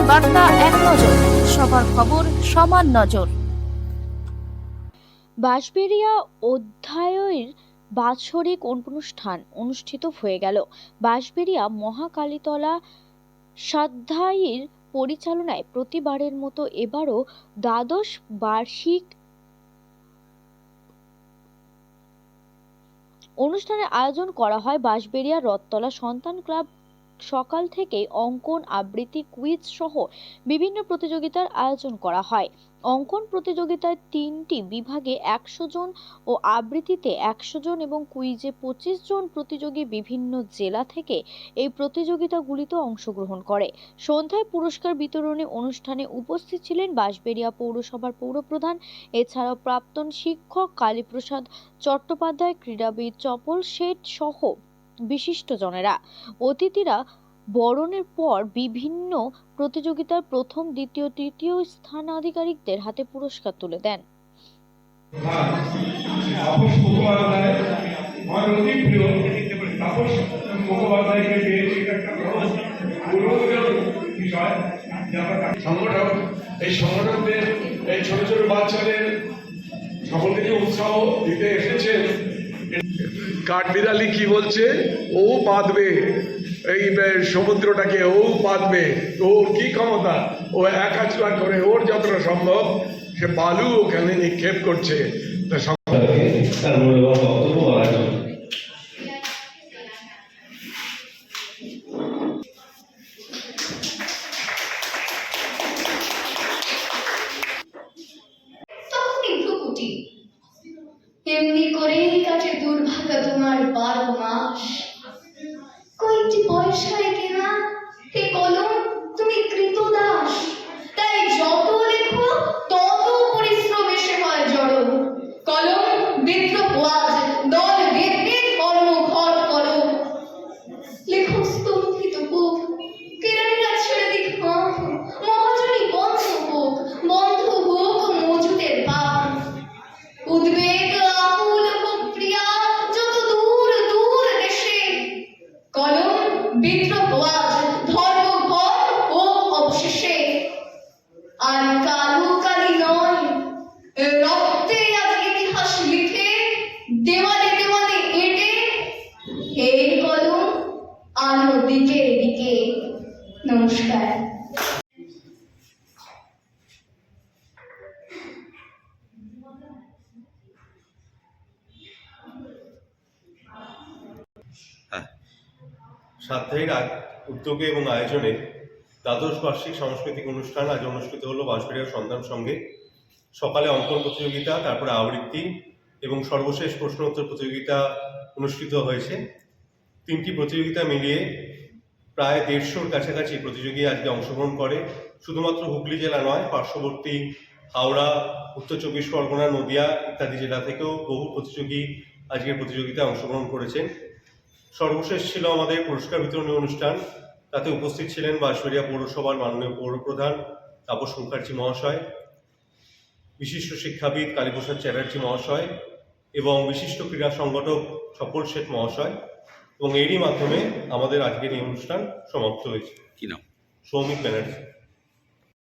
বার্তা এক নজর, সবার খবর সমান নজর। বাঁশবেড়িয়া অধ্যায়ের বাৎসরিক অনুষ্ঠান অনুষ্ঠিত হয়ে গেল। বাঁশবেড়িয়া মহাকালীতলা সাধ্যায়ীর পরিচালনায় প্রতিবারের মতো এবারও দ্বাদশ বার্ষিক অনুষ্ঠানের আয়োজন করা হয় বাঁশবেড়িয়া রথতলা সন্তান ক্লাব। সকাল থেকেই অঙ্কন, আবৃত্তি, কুইজ সহ বিভিন্ন প্রতিযোগিতার আয়োজন করা হয়। অঙ্কন প্রতিযোগিতায় 3টি বিভাগে 100 জন ও আবৃত্তিতে 100 জন এবং কুইজে 25 জন প্রতিযোগী বিভিন্ন জেলা থেকে এই প্রতিযোগিতাগুলিতে অংশগ্রহণ করে। সন্ধ্যায় পুরস্কার বিতরণী অনুষ্ঠানে উপস্থিত ছিলেন বাঁশবেড়িয়া পৌরসভার পৌরপ্রধান, এছাড়াও প্রাক্তন শিক্ষক কালীপ্রসাদ চট্টোপাধ্যায়, ক্রীড়াবিদ চপল শেঠ সহ বিশিষ্টজনেরা। অতিথিরা বরণের পর বিভিন্ন প্রতিযোগিতার প্রথম, দ্বিতীয়, তৃতীয় স্থানাধিকারীদের হাতে পুরস্কার তুলে দেন। এই সংগঠনদের এই ছোট ছোট বাচ্চাদের সকলকে উৎসাহ দিতে এসেছেন। কাঠবিড়ালি কি বলছে? ও বাঁধবে এই সমুদ্রটাকে, ও বাঁধবে। ওর কি ক্ষমতা? ও এক হাজরা করে ওর যতটা সম্ভব সে বালু ওখানে নিক্ষেপ করছে। এমনি করেই কাটে দুর্ভাগা তোমার 12 মাস। কয়েকটি পয়সায় কেনা এ কলম তুমি কৃতদাস। তাই যত লেখো তত পরিশ্রম এসে হয় জড়ো। কলম বিদ্রোহ আজ দল বেঁধে কর্মঘট করো। লেখো স্তম্ভিত বুক, কেরানিরা ছেড়ে দিক হাঁক। মহাজনী বন্ধ হোক, বন্ধ হোক মজুদের পাপ। উদ্বেগ আকুল হোক প্রিয়া যত দূর দূর দেশে। কলম বিদ্রোহ আজ ধর্মঘট হোক অবশেষে। আর কালো কালি নয়, রক্তে আজ ইতিহাস লিখে দেওয়ালে দেওয়ালে এঁটে। এই কলম আলো দিকে দিকে। নমস্কার। সাধ্যায়ীর উদ্যোগে এবং আয়োজনে দ্বাদশ বার্ষিক সাংস্কৃতিক অনুষ্ঠান আজ অনুষ্ঠিত হলো বাঁশবেড়িয়ার সন্তান সঙ্গে। সকালে অঙ্কন প্রতিযোগিতা, তারপরে আবৃত্তি এবং সর্বশেষ প্রশ্ন উত্তর প্রতিযোগিতা অনুষ্ঠিত হয়েছে। 3টি প্রতিযোগিতা মিলিয়ে প্রায় 150-র কাছাকাছি প্রতিযোগী আজকে অংশগ্রহণ করে। শুধুমাত্র হুগলি জেলা নয়, পার্শ্ববর্তী হাওড়া, উত্তর 24 পরগনা, নদিয়া ইত্যাদি জেলা থেকেও বহু প্রতিযোগী আজকের প্রতিযোগিতায় অংশগ্রহণ করেছেন। সর্বশেষ ছিল আমাদের পুরস্কার বিতরণী অনুষ্ঠান। তাতে উপস্থিত ছিলেন বাঁশবেড়িয়া পৌরসভার মাননীয় পৌরপ্রধান তাপস মুখার্জি মহাশয়, বিশিষ্ট শিক্ষাবিদ কালীপ্রসাদ চ্যাটার্জি মহাশয় এবং বিশিষ্ট ক্রীড়া সংগঠক চপল শেঠ মহাশয়। এবং এরই মাধ্যমে আমাদের আজকের এই অনুষ্ঠান সমাপ্ত হয়েছে। কি নাম? সৌমিক ব্যানার্জি।